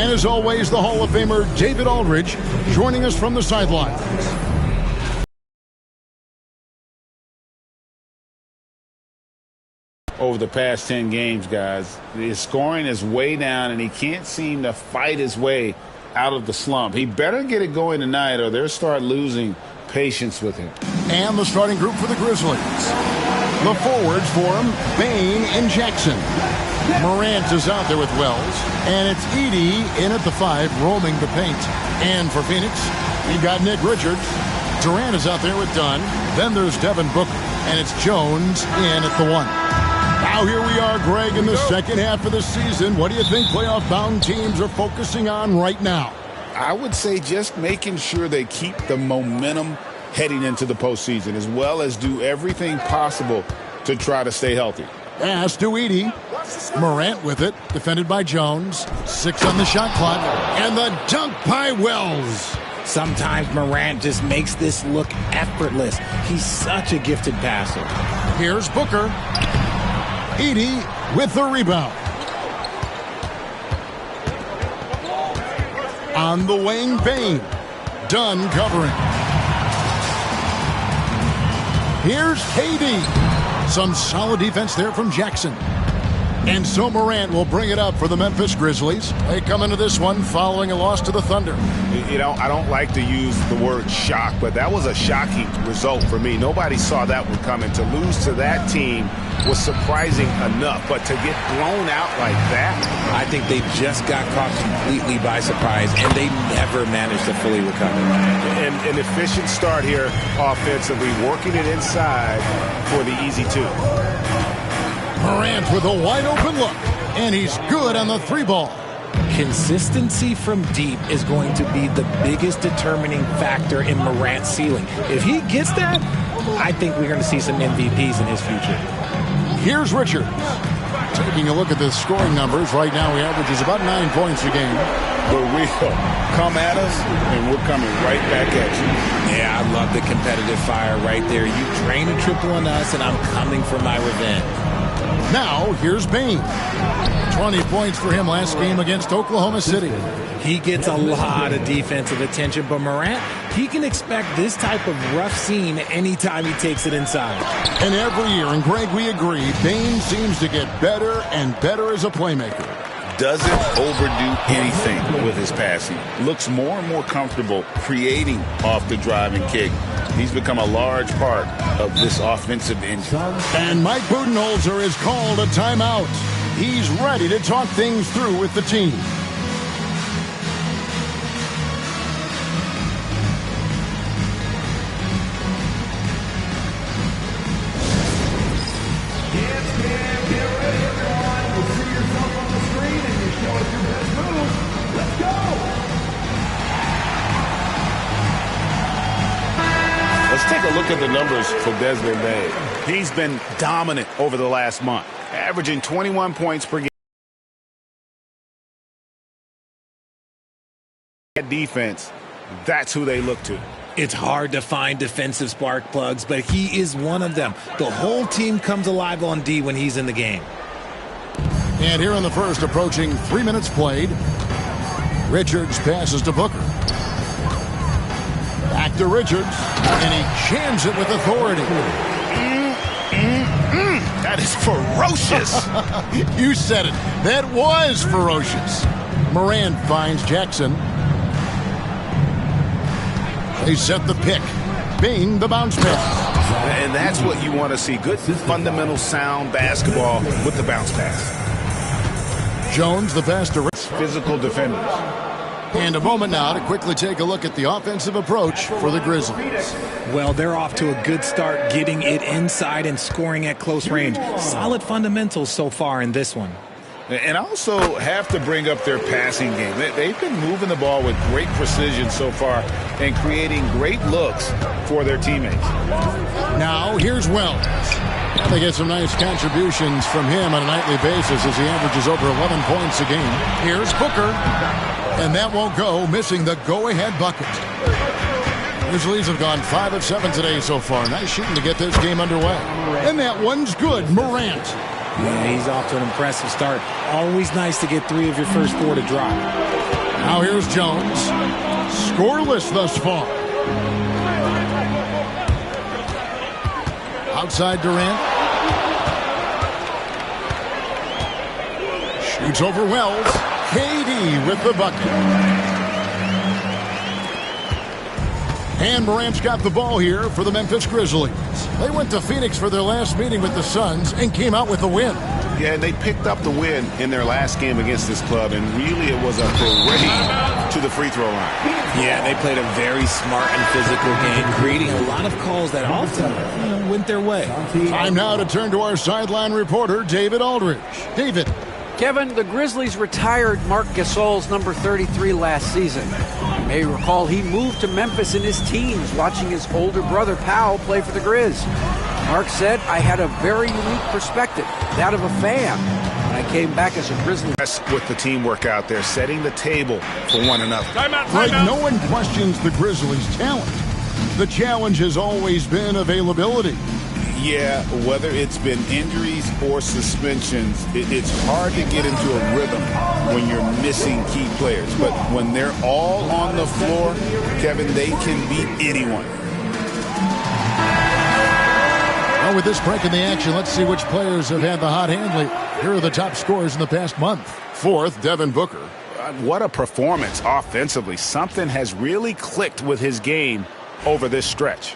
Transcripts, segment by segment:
And as always, the Hall of Famer David Aldridge joining us from the sidelines. Over the past 10 games, guys, his scoring is way down, and he can't seem to fight his way out of the slump. He better get it going tonight, or they'll start losing patience with him. And the starting group for the Grizzlies. The forwards for him, Bane and Jackson. Morant is out there with Wells, and it's Edey in at the 5, roaming the paint. And for Phoenix, you got Nick Richards. Durant is out there with Dunn. Then there's Devin Booker, and it's Jones in at the 1. Now here we are, Greg, in the second half of the season. What do you think playoff-bound teams are focusing on right now? I would say just making sure they keep the momentum heading into the postseason, as well as do everything possible to try to stay healthy. Pass to Edey. Morant with it, defended by Jones. 6 on the shot clock, and the dunk by Wells. Sometimes Morant just makes this look effortless. He's such a gifted passer. Here's Booker. Edey with the rebound. On the wing, Bane. Dunn covering. Here's Edey. Some solid defense there from Jackson. And so Morant will bring it up for the Memphis Grizzlies. They come into this one following a loss to the Thunder. You know, I don't like to use the word shock, but that was a shocking result for me. Nobody saw that one coming. To lose to that team was surprising enough, but to get blown out like that, I think they just got caught completely by surprise, and they never managed to fully recover. And an efficient start here offensively, working it inside for the easy 2. Morant with a wide-open look, and he's good on the 3-ball. Consistency from deep is going to be the biggest determining factor in Morant's ceiling. If he gets that, I think we're going to see some MVPs in his future. Here's Richards. Taking a look at the scoring numbers, right now he averages about 9 points a game. But we come at us, and we're coming right back at you. Yeah, I love the competitive fire right there. You drain a triple on us, and I'm coming for my revenge. Now, here's Bane. 20 points for him last game against Oklahoma City. He gets a lot of defensive attention, but Morant, he can expect this type of rough scene anytime he takes it inside. And every year, and Greg, we agree, Bane seems to get better and better as a playmaker. Doesn't overdo anything with his passing. Looks more and more comfortable creating off the driving kick. He's become a large part of this offensive engine. And Mike Budenholzer has called a timeout. He's ready to talk things through with the team. Take a look at the numbers for Desmond Bane. He's been dominant over the last month, averaging 21 points per game. Defense, that's who they look to. It's hard to find defensive spark plugs, but he is one of them. The whole team comes alive on D when he's in the game. And here in the first, approaching 3 minutes played, Richards passes to Booker. Back to Richards, and he jams it with authority. That is ferocious. You said it. That was ferocious. Morant finds Jackson. They set the pick. Bing, the bounce pass. And that's what you want to see. Good, fundamental, sound basketball with the bounce pass. Jones, the pass to Richards. Physical defenders. And a moment now to quickly take a look at the offensive approach for the Grizzlies. Well, they're off to a good start getting it inside and scoring at close range. Solid fundamentals so far in this one. And also have to bring up their passing game. They've been moving the ball with great precision so far and creating great looks for their teammates. Now, here's Wells. They get some nice contributions from him on a nightly basis as he averages over 11 points a game. Here's Booker. And that won't go, missing the go-ahead bucket. Grizzlies have gone 5 of 7 today so far. Nice shooting to get this game underway. And that one's good. Morant. Yeah, he's off to an impressive start. Always nice to get 3 of your first 4 to drop. Now here's Jones. Scoreless thus far. Outside Durant. Shoots over Wells. KD with the bucket. And Morant's got the ball here for the Memphis Grizzlies. They went to Phoenix for their last meeting with the Suns and came out with a win. Yeah, and they picked up the win in their last game against this club, and really it was a parade to the free throw line. Yeah, they played a very smart and physical game, creating a lot of calls that often went their way. Time now to turn to our sideline reporter, David Aldridge. David. Kevin, the Grizzlies retired Marc Gasol's number 33 last season. You may recall he moved to Memphis in his teens, watching his older brother Powell play for the Grizz. Mark said, "I had a very unique perspective, that of a fan, when I came back as a Grizzly." With the teamwork out there, setting the table for one another. Right, no one questions the Grizzlies' talent. The challenge has always been availability. Yeah, whether it's been injuries or suspensions, it's hard to get into a rhythm when you're missing key players. But when they're all on the floor, Kevin, they can beat anyone. Well, with this break in the action, let's see which players have had the hot hand lately. Here are the top scorers in the past month. Fourth, Devin Booker. What a performance offensively. Something has really clicked with his game over this stretch.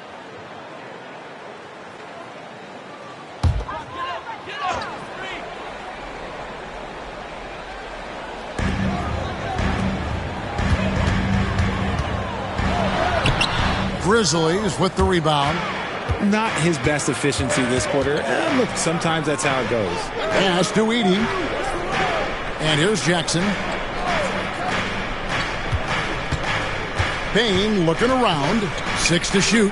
Grizzlies with the rebound. Not his best efficiency this quarter. Look, sometimes that's how it goes. Pass to Edey. And here's Jackson. Payne looking around. 6 to shoot.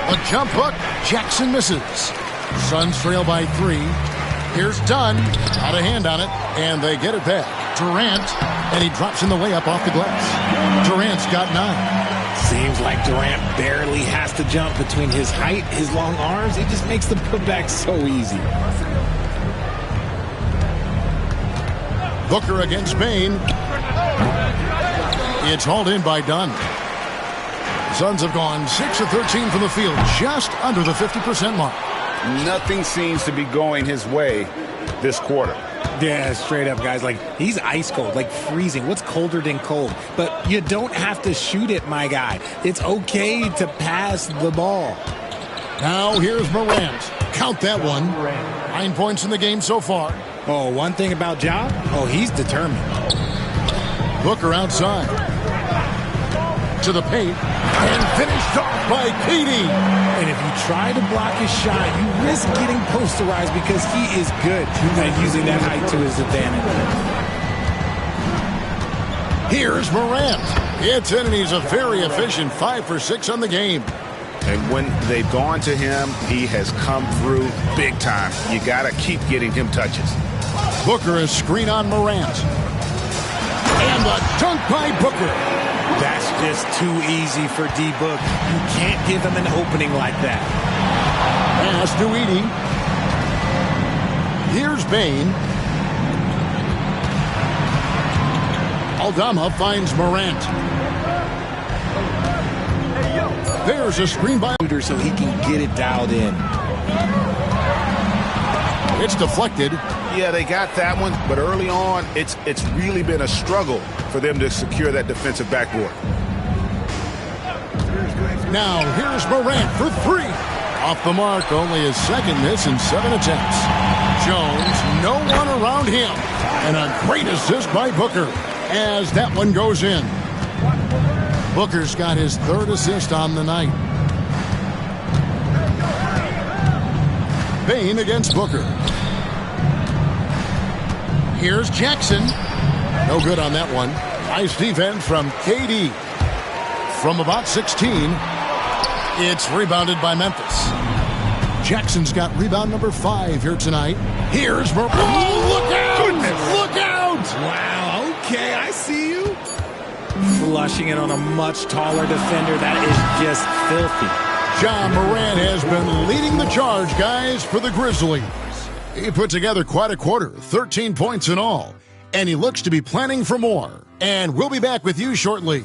A jump hook. Jackson misses. Suns trail by 3. Here's Dunn. Out of hand on it. And they get it back. Durant. And he drops in the layup off the glass. Durant's got 9. Seems like Durant barely has to jump between his height, his long arms. It just makes the putback so easy. Booker against Payne. It's hauled in by Dunn. Suns have gone 6 of 13 from the field, just under the 50% mark. Nothing seems to be going his way this quarter. Yeah, straight up, guys. Like, he's ice cold, like freezing. What's colder than cold? But you don't have to shoot it, my guy. It's okay to pass the ball. Now here's Morant. Count that one. 9 points in the game so far. Oh, one thing about Ja? Oh, he's determined. Booker outside. To the paint. And finished off by KD. And if you try to block his shot, you risk getting posterized because he is good at using that height to his advantage. Here's Morant. It's in, and he's a very efficient 5 for 6 on the game. And when they've gone to him, he has come through big time. You got to keep getting him touches. Booker is screen on Morant. And the dunk by Booker. That's just too easy for D-Book. You can't give him an opening like that. Pass to Edey. Here's Payne. Aldama finds Morant. There's a screen by so he can get it dialed in. It's deflected. Yeah, they got that one, but early on, it's really been a struggle for them to secure that defensive backboard. Now, here's Morant for 3. Off the mark, only his second miss in 7 attempts. Jones, no one around him. And a great assist by Booker as that one goes in. Booker's got his 3rd assist on the night. Payne against Booker. Here's Jackson. No good on that one. Nice defense from KD. From about 16, it's rebounded by Memphis. Jackson's got rebound number 5 here tonight. Here's Morant. Oh, look out! Goodness. Look out! Wow, okay, I see you. Flushing it on a much taller defender. That is just filthy. Ja Morant has been leading the charge, guys, for the Grizzlies. He put together quite a quarter, 13 points in all. and he looks to be planning for more. And we'll be back with you shortly.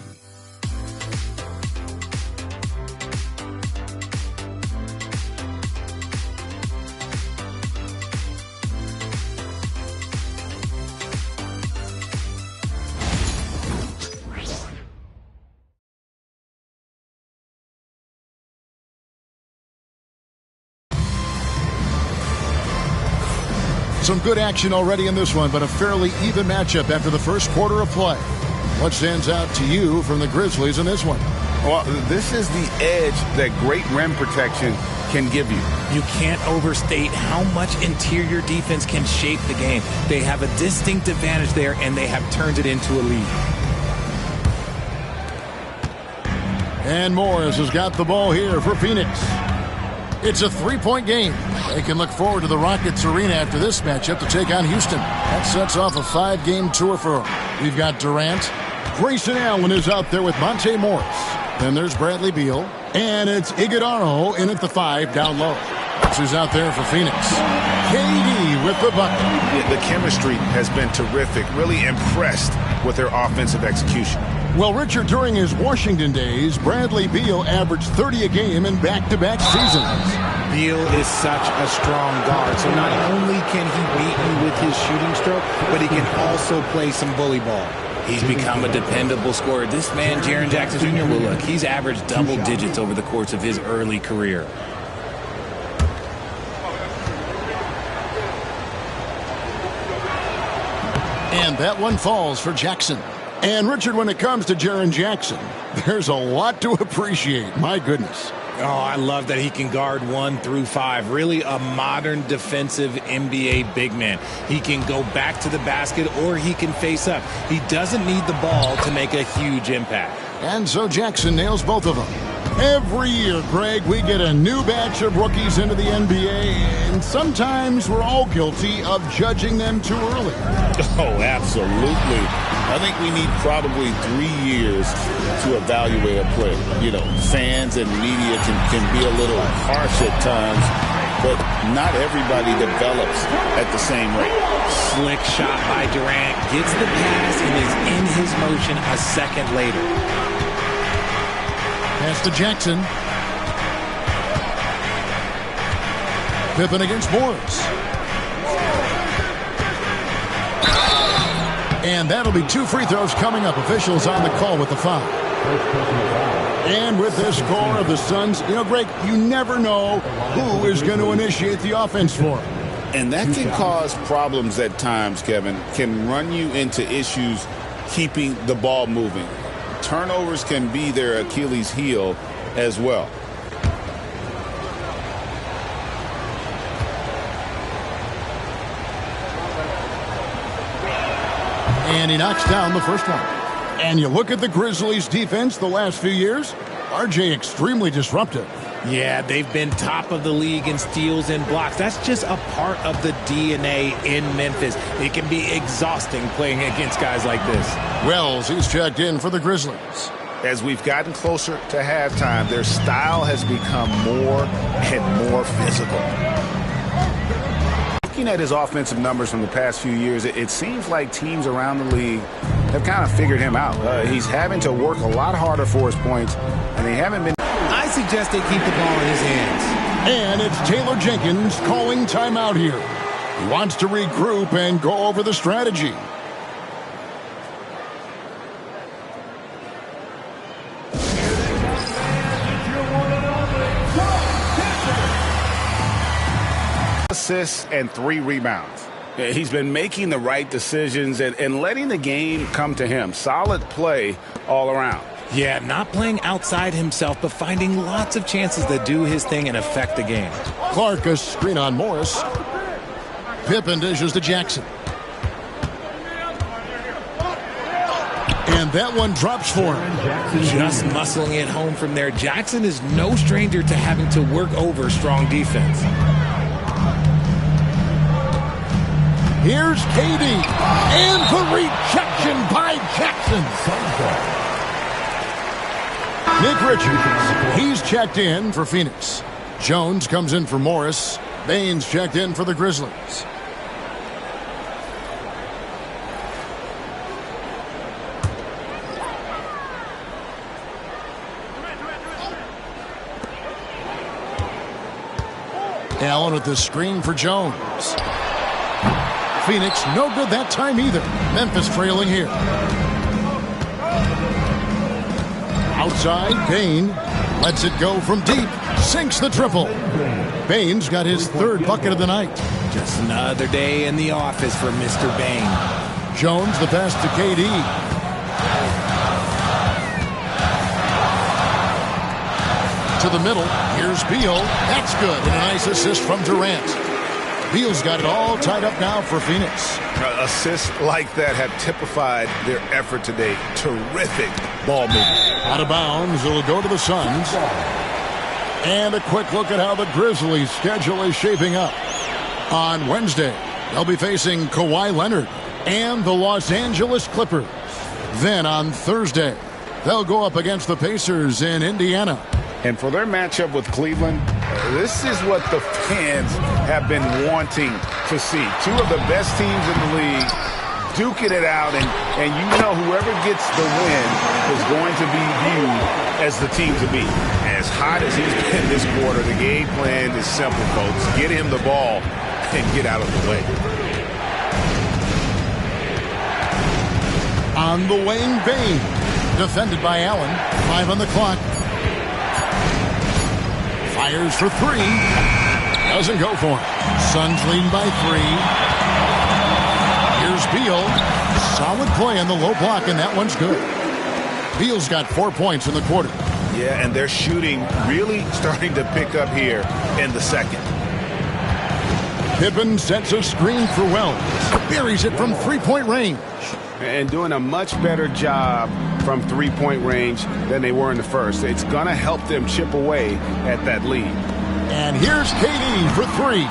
Some good action already in this one, but a fairly even matchup after the first quarter of play. What stands out to you from the Grizzlies in this one? Well, this is the edge that great rim protection can give you. You can't overstate how much interior defense can shape the game. They have a distinct advantage there, and they have turned it into a lead. And Morris has got the ball here for Phoenix. It's a three-point game. They can look forward to the Rockets Arena after this matchup to take on Houston. That sets off a 5-game tour for them. We've got Durant. Grayson Allen is out there with Monte Morris. Then there's Bradley Beal. And it's Iguodala in at the 5 down low. This is out there for Phoenix. KD with the bucket. Yeah, the chemistry has been terrific. Really impressed with their offensive execution. Well, Richard, during his Washington days, Bradley Beal averaged 30 a game in back-to-back seasons. Beal is such a strong guard, so not only can he beat you with his shooting stroke, but he can also play some bully ball. He's become a dependable scorer. This man, Jaren Jackson Jr., well, look, he's averaged double digits over the course of his early career. And that one falls for Jackson. And, Richard, when it comes to Jaren Jackson, there's a lot to appreciate. My goodness. Oh, I love that he can guard 1 through 5. Really a modern defensive NBA big man. He can go back to the basket or he can face up. He doesn't need the ball to make a huge impact. And so Jackson nails both of them. Every year, Greg, we get a new batch of rookies into the NBA, and sometimes we're all guilty of judging them too early. Oh, absolutely. I think we need probably 3 years to evaluate a player. You know, fans and media can be a little harsh at times, but not everybody develops at the same rate. Slick shot by Durant, gets the pass, and is in his motion a second later. Pass to Jackson. Pippen against Morris. And that'll be 2 free throws coming up. Officials on the call with the foul. And with this score of the Suns, you know, Greg, you never know who is going to initiate the offense for them. And that can cause problems at times, Kevin. Can run you into issues keeping the ball moving. Turnovers can be their Achilles heel as well. And he knocks down the first one. And you look at the Grizzlies' defense the last few years, RJ extremely disruptive. Yeah, they've been top of the league in steals and blocks. That's just a part of the DNA in Memphis. It can be exhausting playing against guys like this. Wells, he's checked in for the Grizzlies. As we've gotten closer to halftime, their style has become more and more physical. Looking at his offensive numbers from the past few years, it seems like teams around the league have kind of figured him out. He's having to work a lot harder for his points, and they haven't been... I suggest they keep the ball in his hands. And it's Taylor Jenkins calling timeout here. He wants to regroup and go over the strategy. Assists and 3 rebounds. He's been making the right decisions and letting the game come to him. Solid play all around. Yeah, not playing outside himself, but finding lots of chances to do his thing and affect the game. Clark, a screen on Morris. Pippen dishes to Jackson. And that one drops for him. Just muscling it home from there. Jackson is no stranger to having to work over strong defense. Here's KD. And the rejection by Jackson. Nick Richards, he's checked in for Phoenix. Jones comes in for Morris. Baines checked in for the Grizzlies. Allen with the screen for Jones. Phoenix, no good that time either. Memphis trailing here. Outside, Bain lets it go from deep. Sinks the triple. Bain's got his third bucket of the night. Just another day in the office for Mr. Bain. Jones, the pass to KD. To the middle. Here's Beal. That's good. And a nice assist from Durant. Beal's got it all tied up now for Phoenix. Assists like that have typified their effort today. Terrific ball movement. Out of bounds. It'll go to the Suns. And a quick look at how the Grizzlies' schedule is shaping up. On Wednesday, they'll be facing Kawhi Leonard and the Los Angeles Clippers. Then on Thursday, they'll go up against the Pacers in Indiana. And for their matchup with Cleveland, this is what the fans have been wanting to see. Two of the best teams in the league duking it out, and you know whoever gets the win is going to be viewed as the team to beat. As hot as he's been this quarter, the game plan is simple, folks. Get him the ball and get out of the way. On the wing, Bain. Defended by Allen. 5 on the clock. Fires for 3. Doesn't go for it. Suns lead by 3. Here's Beal. Solid play on the low block, and that one's good. Beal's got 4 points in the quarter. Yeah, and their shooting really starting to pick up here in the second. Pippen sets a screen for Wells. Buries it from three-point range. And doing a much better job from three-point range than they were in the first. It's going to help them chip away at that lead. And here's KD for 3.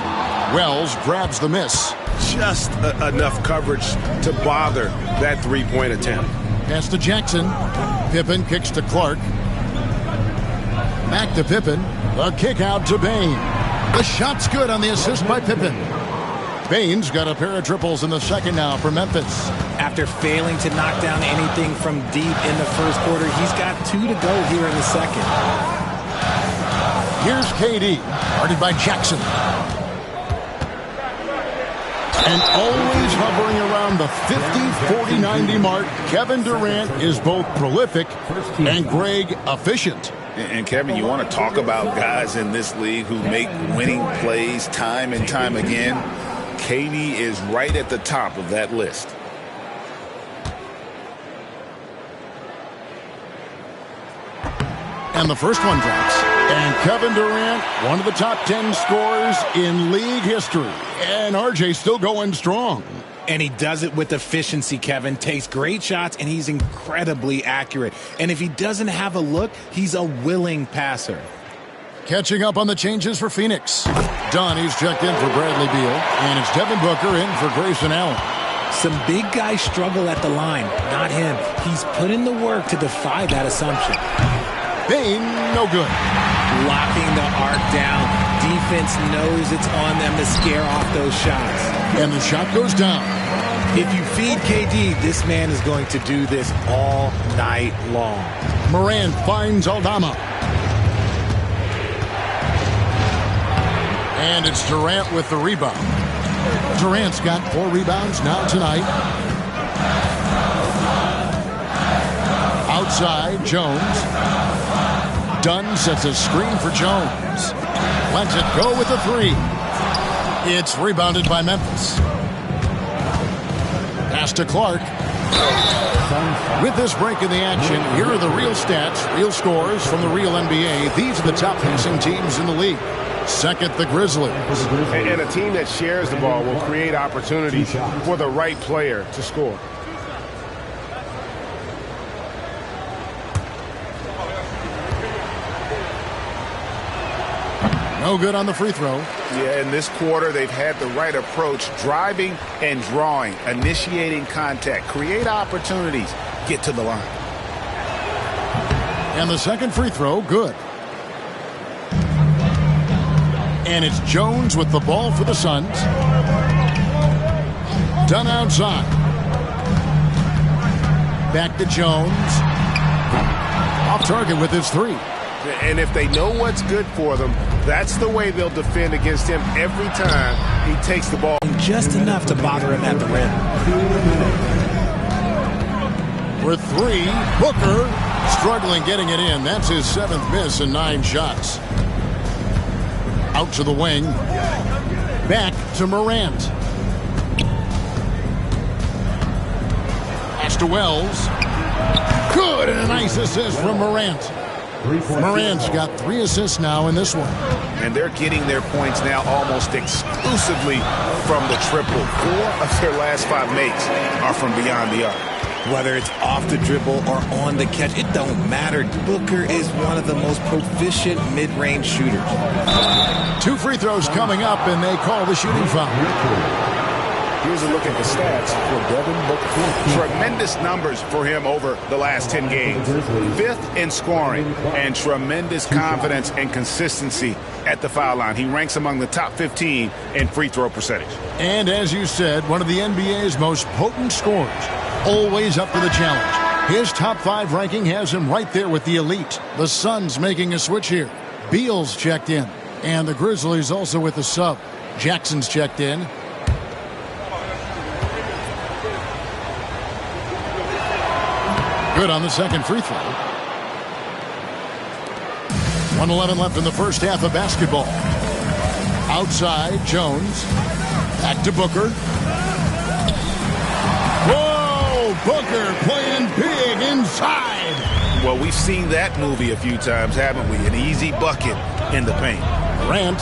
Wells grabs the miss. Just enough coverage to bother that three-point attempt. Pass to Jackson. Pippen kicks to Clark. Back to Pippen. A kick out to Bain. The shot's good on the assist by Pippen. Bain's got a pair of triples in the second now for Memphis. After failing to knock down anything from deep in the first quarter, he's got 2 to go here in the second. Here's KD, guarded by Jackson. And always hovering around the 50-40-90 mark, Kevin Durant is both prolific and Greg efficient. And Kevin, you want to talk about guys in this league who make winning plays time and time again. KD is right at the top of that list. And the first one drops. And Kevin Durant, one of the top 10 scorers in league history. And RJ still going strong. And he does it with efficiency, Kevin. Takes great shots, and he's incredibly accurate. And if he doesn't have a look, he's a willing passer. Catching up on the changes for Phoenix. Donnie's checked in for Bradley Beal. And it's Devin Booker in for Grayson Allen. Some big guys struggle at the line. Not him. He's put in the work to defy that assumption. Bain, no good. Locking the arc down. Defense knows it's on them to scare off those shots. And the shot goes down. If you feed KD, this man is going to do this all night long. Morant finds Aldama. And it's Durant with the rebound. Durant's got 4 rebounds now tonight. Outside, Jones. Dunn sets a screen for Jones. Lets it go with a 3. It's rebounded by Memphis. Pass to Clark. With this break in the action, here are the real stats, real scores from the real NBA. These are the top passing teams in the league. Second, the Grizzlies. And a team that shares the ball will create opportunities for the right player to score. No good on the free throw. Yeah, in this quarter, they've had the right approach, driving and drawing, initiating contact, create opportunities, get to the line. And the second free throw, good. And it's Jones with the ball for the Suns. Done outside. Back to Jones. Off target with his 3. And if they know what's good for them, that's the way they'll defend against him every time he takes the ball. Just enough to bother him at the rim. For three, Booker struggling getting it in. That's his 7th miss in 9 shots. Out to the wing. Back to Morant. Pass to Wells. Good, and a nice assist from Morant. Morant's got 3 assists now in this one. And they're getting their points now almost exclusively from the triple. 4 of their last 5 makes are from beyond the arc. Whether it's off the dribble or on the catch, it don't matter. Booker is one of the most proficient mid-range shooters. 2 free throws coming up, and they call the shooting foul. Here's a look at the stats for Devin Booker. Tremendous numbers for him over the last 10 games. 5th in scoring and tremendous confidence and consistency at the foul line. He ranks among the top 15 in free throw percentage. And as you said, one of the NBA's most potent scorers. Always up to the challenge. His top 5 ranking has him right there with the elite. The Suns making a switch here. Beal's checked in. And the Grizzlies also with the sub. Jackson's checked in. Good on the second free throw. 1:11 left in the first half of basketball. Outside, Jones. Back to Booker. Whoa! Booker playing big inside. Well, we've seen that movie a few times, haven't we? An easy bucket in the paint. Morant.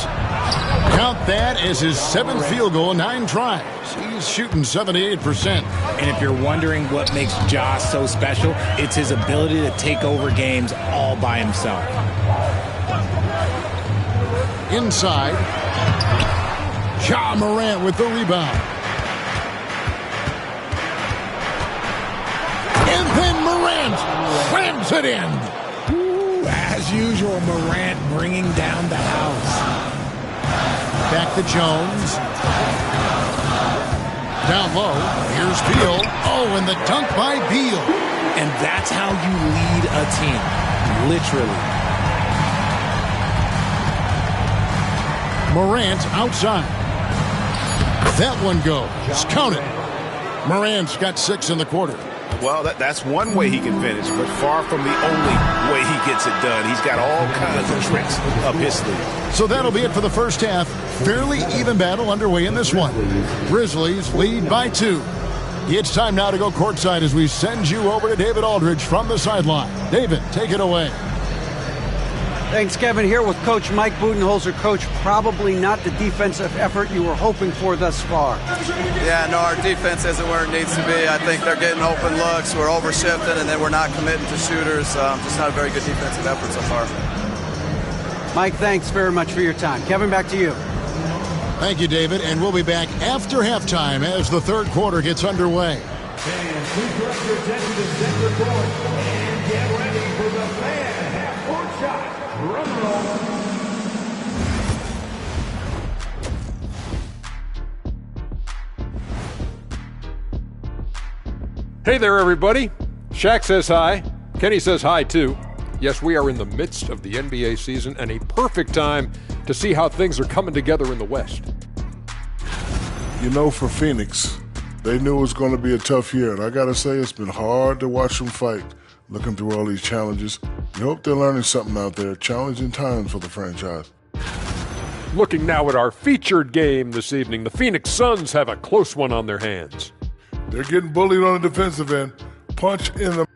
Count that as his 7th field goal in 9 tries. He's shooting 78%. And if you're wondering what makes Ja so special, it's his ability to take over games all by himself. Inside. Ja Morant with the rebound. And then Morant slams it in. As usual, Morant bringing down the house. Back to Jones. Down low. Here's Beal. Oh, and the dunk by Beal. And that's how you lead a team. Literally. Morant outside. That one goes. Count it. Morant's got 6 in the quarter. Well, that's one way he can finish, but far from the only way he gets it done. He's got all kinds of tricks up his sleeve. So that'll be it for the first half. Fairly even battle underway in this one. Grizzlies lead by 2. It's time now to go courtside as we send you over to David Aldridge from the sideline. David, take it away. Thanks, Kevin. Here with Coach Mike Budenholzer. Coach, probably not the defensive effort you were hoping for thus far. Yeah, no, our defense isn't where it needs to be. I think they're getting open looks, we're overshifting, and then we're not committing to shooters. Just not a very good defensive effort so far. Mike, thanks very much for your time. Kevin, back to you. Thank you, David, and we'll be back after halftime as the third quarter gets underway. Fans, please direct your attention to center court and get ready for the fan half-court shot. Drum roll. Hey there, everybody. Shaq says hi. Kenny says hi, too. Yes, we are in the midst of the NBA season and a perfect time to see how things are coming together in the West. You know, for Phoenix, they knew it was going to be a tough year. And I got to say, it's been hard to watch them fight, looking through all these challenges. We hope they're learning something out there. Challenging times for the franchise. Looking now at our featured game this evening, the Phoenix Suns have a close one on their hands. They're getting bullied on the defensive end. Punch in the...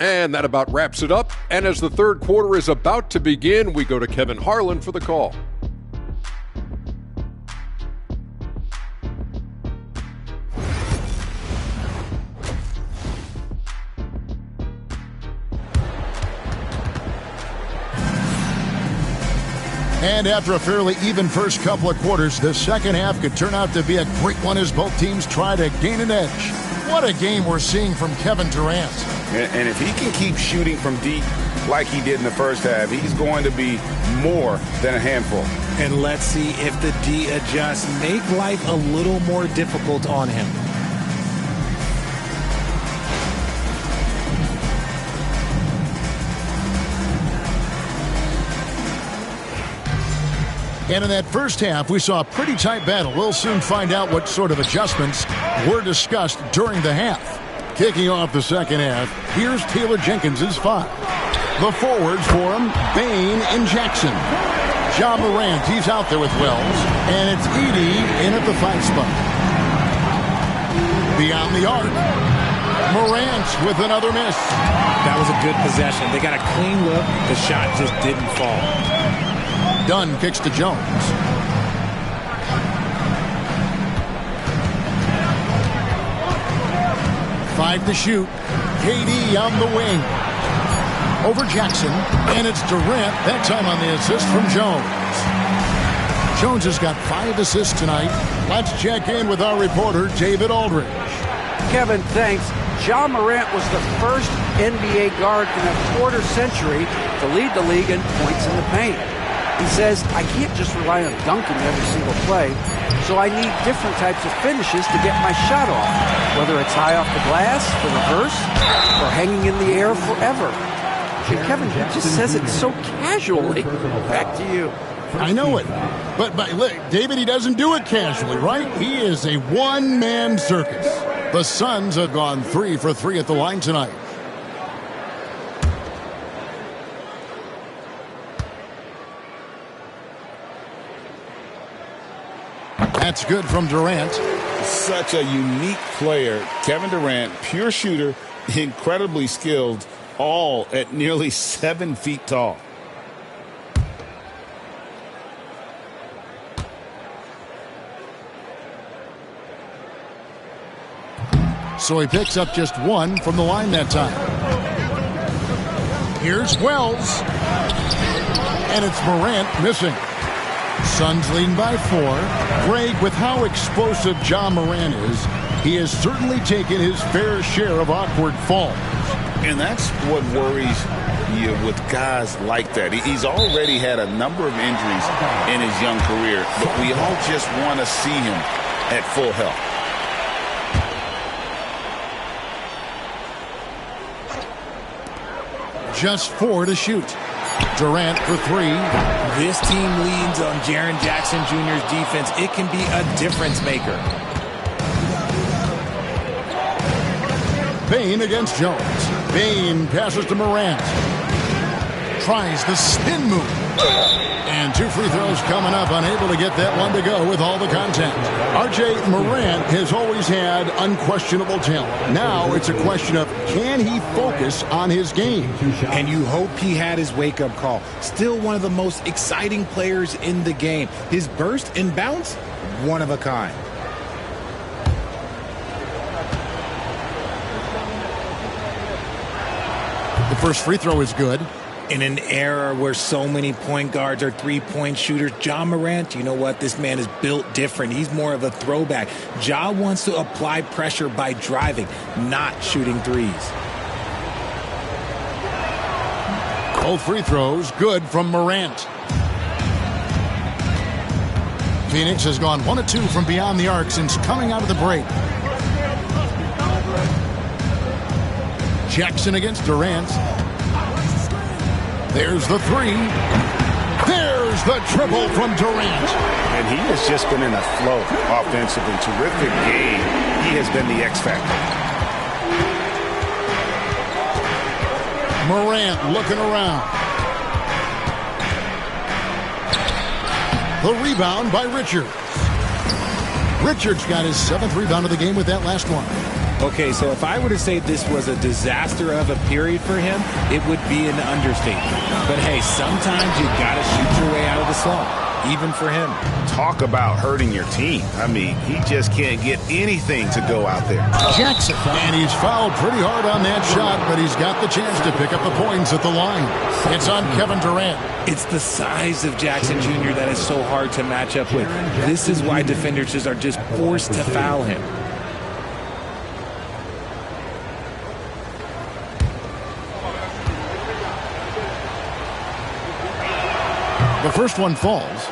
And that about wraps it up. And as the third quarter is about to begin, we go to Kevin Harlan for the call. And after a fairly even first couple of quarters, the second half could turn out to be a great one as both teams try to gain an edge. What a game we're seeing from Kevin Durant. And if he can keep shooting from deep like he did in the first half, he's going to be more than a handful. And let's see if the D adjusts, make life a little more difficult on him. And in that first half, we saw a pretty tight battle. We'll soon find out what sort of adjustments were discussed during the half. Kicking off the second half, here's Taylor Jenkins' 5. The forwards for him, Bain and Jackson. Ja Morant, he's out there with Wells. And it's Edey in at the 5 spot. Beyond the arc, Morant with another miss. That was a good possession. They got a clean look. The shot just didn't fall. Dunn kicks to Jones. Five to shoot. KD on the wing. Over Jackson. And it's Durant, that time on the assist from Jones. Jones has got 5 assists tonight. Let's check in with our reporter, David Aldridge. Kevin, thanks. Ja Morant was the first NBA guard in a quarter century to lead the league in points in the paint. He says, I can't just rely on dunking every single play, so I need different types of finishes to get my shot off, whether it's high off the glass, the reverse, or hanging in the air forever. And Kevin, he just says it so casually. Back to you. I know it. But look, David, he doesn't do it casually, right? He is a one-man circus. The Suns have gone 3 for 3 at the line tonight. That's good from Durant. Such a unique player. Kevin Durant, pure shooter, incredibly skilled, all at nearly 7 feet tall. So he picks up just 1 from the line that time. Here's Wells. And it's Morant missing. Suns leading by 4. Greg, with how explosive Ja Morant is, he has certainly taken his fair share of awkward falls. And that's what worries you with guys like that. He's already had a number of injuries in his young career, but we all just want to see him at full health. Just 4 to shoot. Durant for 3. This team leans on Jaren Jackson Jr.'s defense. It can be a difference maker. Bain against Jones. Bain passes to Morant. Tries the spin move. And 2 free throws coming up, unable to get that one to go with all the contact. RJ, Morant has always had unquestionable talent. Now it's a question of, can he focus on his game? And you hope he had his wake-up call. Still one of the most exciting players in the game. His burst and bounce, one of a kind. The first free throw is good. In an era where so many point guards are three-point shooters, Ja Morant, you know what? This man is built different. He's more of a throwback. Ja wants to apply pressure by driving, not shooting threes. Both free throws good from Morant. Phoenix has gone 1 of 2 from beyond the arc since coming out of the break. Jackson against Durant. There's the 3. There's the triple from Durant. And he has just been in a flow offensively. Terrific game. He has been the X factor. Morant looking around. The rebound by Richards. Richards got his 7th rebound of the game with that last one. Okay, so if I were to say this was a disaster of a period for him, it would be an understatement. But hey, sometimes you got to shoot your way out of the slump, even for him. Talk about hurting your team. I mean, he just can't get anything to go out there. Jackson, and he's fouled pretty hard on that shot, but he's got the chance to pick up the points at the line. It's on Kevin Durant. It's the size of Jackson Jr. that is so hard to match up with. This is why defenders are just forced to foul him. The first one falls.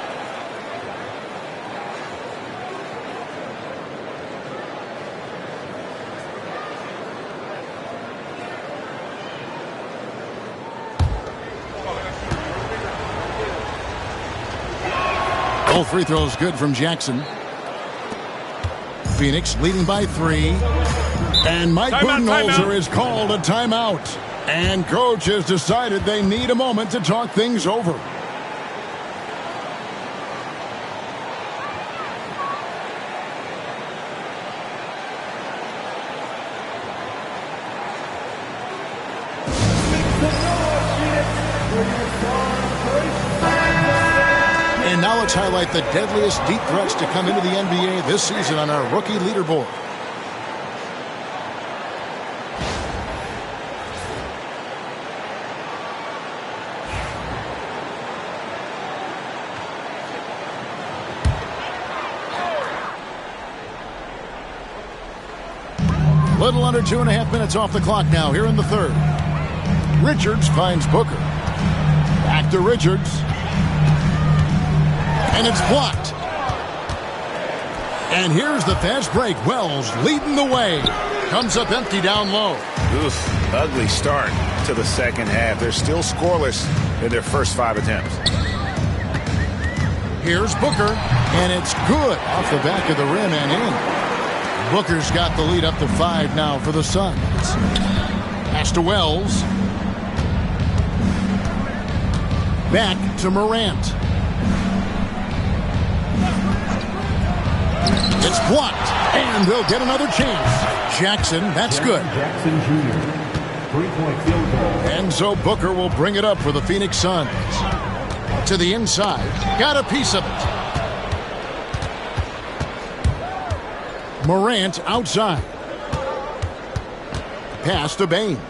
Both free throws good from Jackson. Phoenix leading by 3. And Mike Budenholzer has called a timeout. And coach has decided they need a moment to talk things over. And now let's highlight the deadliest deep threats to come into the NBA this season on our rookie leaderboard. Little under 2.5 minutes off the clock now here in the third. Richards finds Booker. Back to Richards. And it's blocked. And here's the fast break. Wells leading the way. Comes up empty down low. Oof, ugly start to the second half. They're still scoreless in their first 5 attempts. Here's Booker. And it's good off the back of the rim and in. Booker's got the lead up to 5 now for the Suns. Pass to Wells. Back to Morant. It's blocked, and they'll get another chance. Jackson, that's good. Jackson Jr. 3-point field goal. And so Booker will bring it up for the Phoenix Suns. To the inside, got a piece of it. Morant outside. Pass to Bane.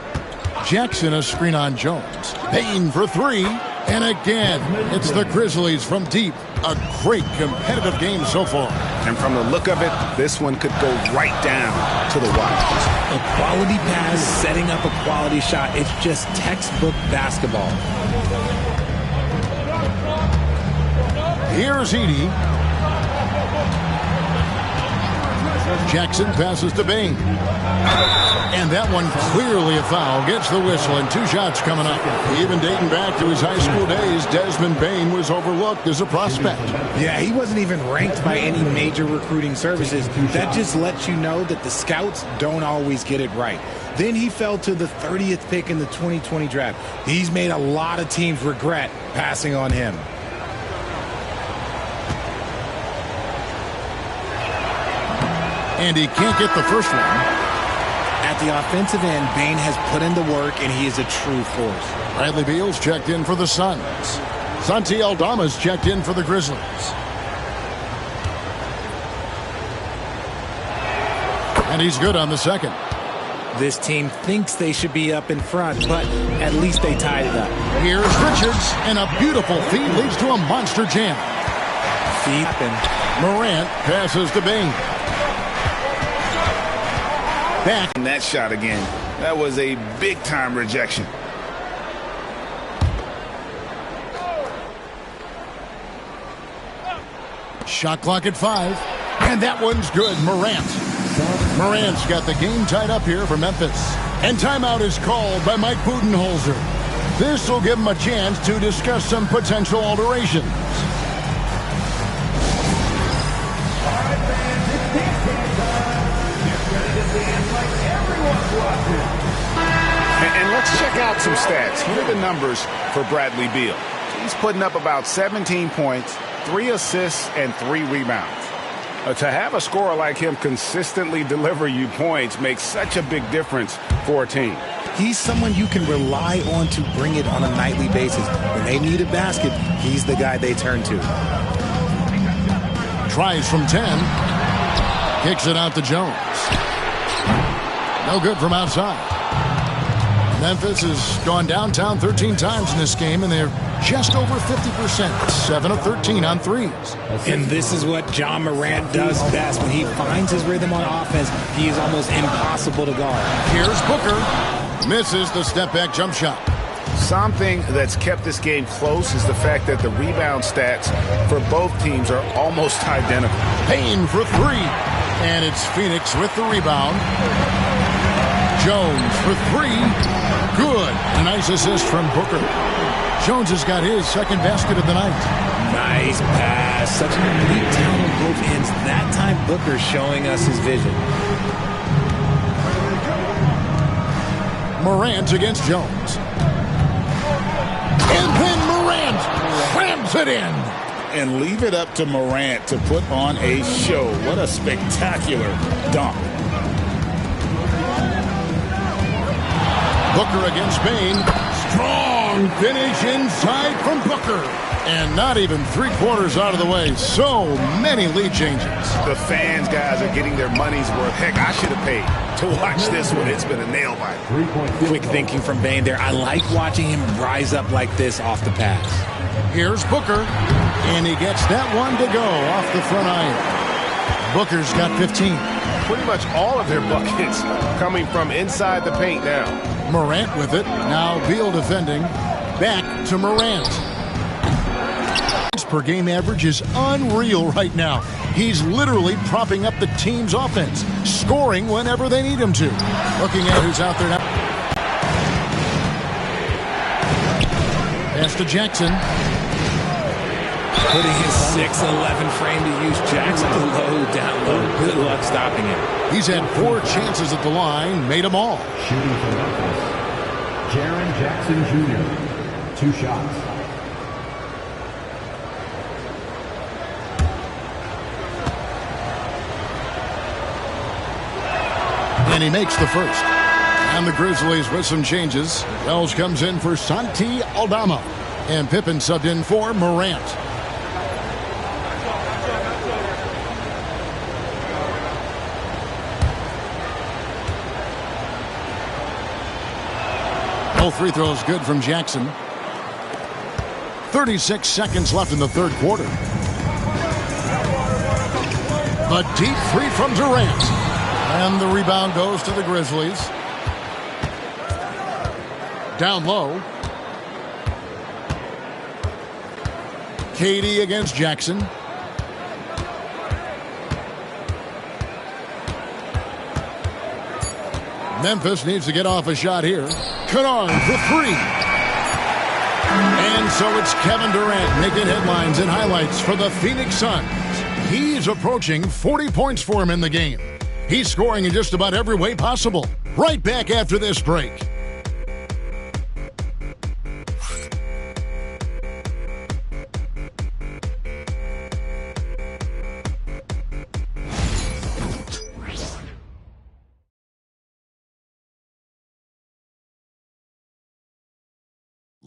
Jackson a screen on Jones. Bane for 3. And again, it's the Grizzlies from deep. A great competitive game so far. And from the look of it, this one could go right down to the wire. A quality pass, setting up a quality shot. It's just textbook basketball. Here's Edey. Jackson passes to Bane. And that one clearly a foul. Gets the whistle and 2 shots coming up. Even dating back to his high school days, Desmond Bane was overlooked as a prospect. Yeah, he wasn't even ranked by any major recruiting services. That just lets you know that the scouts don't always get it right. Then he fell to the 30th pick in the 2020 draft. He's made a lot of teams regret passing on him. And he can't get the first one. At the offensive end, Bane has put in the work, and he is a true force. Bradley Beal's checked in for the Suns. Santi Aldama's checked in for the Grizzlies. And he's good on the second. This team thinks they should be up in front, but at least they tied it up. Here's Richards, and a beautiful feed leads to a monster jam. Feed and Morant passes to Bane. Back. And that shot again. That was a big-time rejection. Shot clock at 5. And that one's good. Morant's got the game tied up here for Memphis. And timeout is called by Mike Budenholzer. This will give him a chance to discuss some potential alterations. And let's check out some stats. Here are the numbers for Bradley Beal. He's putting up about 17 points, 3 assists, and 3 rebounds. To have a scorer like him consistently deliver you points makes such a big difference for a team. He's someone you can rely on to bring it on a nightly basis. When they need a basket, he's the guy they turn to. Tries from 10. Kicks it out to Jones. No good from outside. Memphis has gone downtown 13 times in this game, and they're just over 50%. 7 of 13 on threes. And this is what John Morant does best. When he finds his rhythm on offense, he is almost impossible to guard. Here's Booker. Misses the step-back jump shot. Something that's kept this game close is the fact that the rebound stats for both teams are almost identical. Payne for 3. And it's Phoenix with the rebound. Jones for three. Good. A nice assist from Booker. Jones has got his second basket of the night. Nice pass. Such a complete down on both ends. That time, Booker showing us his vision. Morant against Jones. And then Morant slams it in. And leave it up to Morant to put on a show. What a spectacular dunk. Booker against Bane. Strong finish inside from Booker. And not even 3/4 out of the way. So many lead changes. The fans, guys, are getting their money's worth. Heck, I should have paid to watch this one. It's been a nail biter. Quick thinking from Bane there. I like watching him rise up like this off the pass. Here's Booker. And he gets that one to go off the front iron. Booker's got 15. Pretty much all of their buckets coming from inside the paint now. Morant with it. Now Beal defending. Back to Morant. His per game average is unreal right now. He's literally propping up the team's offense, scoring whenever they need him to. Looking at who's out there now. Pass to Jackson. Putting his 6'11" frame to use. Jackson low, down low. Good luck stopping him. He's had 4 chances at the line, made them all. Shooting for Memphis, Jaren Jackson Jr. 2 shots. And he makes the first. And the Grizzlies with some changes. Wells comes in for Santi Aldama. And Pippen subbed in for Morant. Both free throws good from Jackson. 36 seconds left in the third quarter. A deep three from Durant. And the rebound goes to the Grizzlies. Down low. KD against Jackson. Memphis needs to get off a shot here. Kennard for three. And so it's Kevin Durant making headlines and highlights for the Phoenix Suns. He's approaching 40 points for him in the game. He's scoring in just about every way possible. Right back after this break.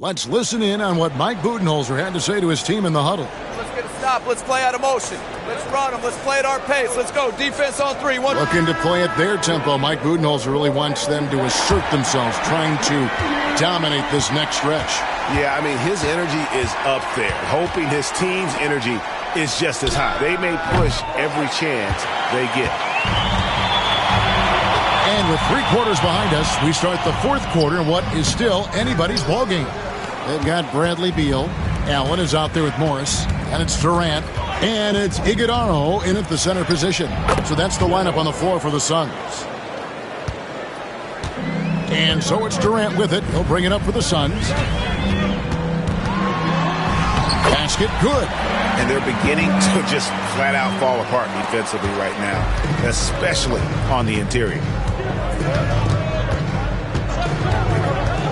Let's listen in on what Mike Budenholzer had to say to his team in the huddle. Let's get a stop. Let's play out of motion. Let's run them. Let's play at our pace. Let's go. Defense on 3. Looking to play at their tempo. Mike Budenholzer really wants them to assert themselves, trying to dominate this next stretch. Yeah, I mean, his energy is up there, hoping his team's energy is just as high. They may push every chance they get. And with 3 quarters behind us, we start the fourth quarter in what is still anybody's ball game. They've got Bradley Beal. Allen is out there with Morris. And it's Durant. And it's Iguodala in at the center position. So that's the lineup on the floor for the Suns. And so it's Durant with it. He'll bring it up for the Suns. Basket good. And they're beginning to just flat out fall apart defensively right now, especially on the interior.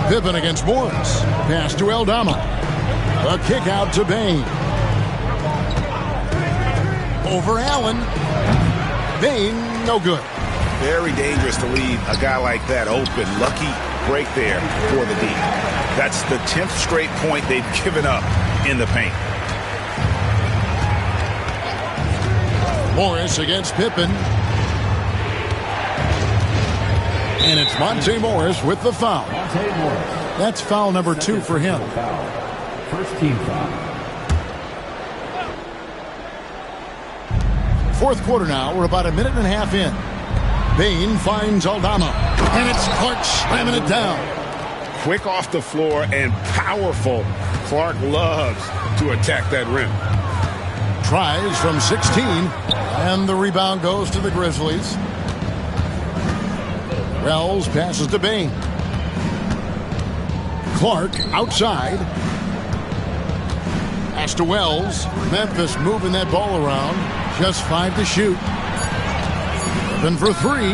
Pippen against Morris. Pass to Aldama. A kick out to Bane. Over Allen. Bane, no good. Very dangerous to leave a guy like that open. Lucky break there for the D. That's the 10th straight point they've given up in the paint. Morris against Pippen. And it's Monte Morris with the foul. Monte Morris. That's foul number 2 for him. First team foul. Fourth quarter now. We're about a minute and a half in. Bane finds Aldama. And it's Clark slamming it down. Quick off the floor and powerful. Clark loves to attack that rim. Tries from 16. And the rebound goes to the Grizzlies. Wells passes to Bain. Clark outside. Pass to Wells. Memphis moving that ball around. Just 5 to shoot. Open for 3.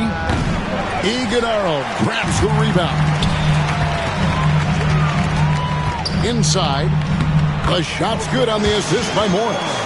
Iguodala grabs the rebound. Inside. The shot's good on the assist by Morris.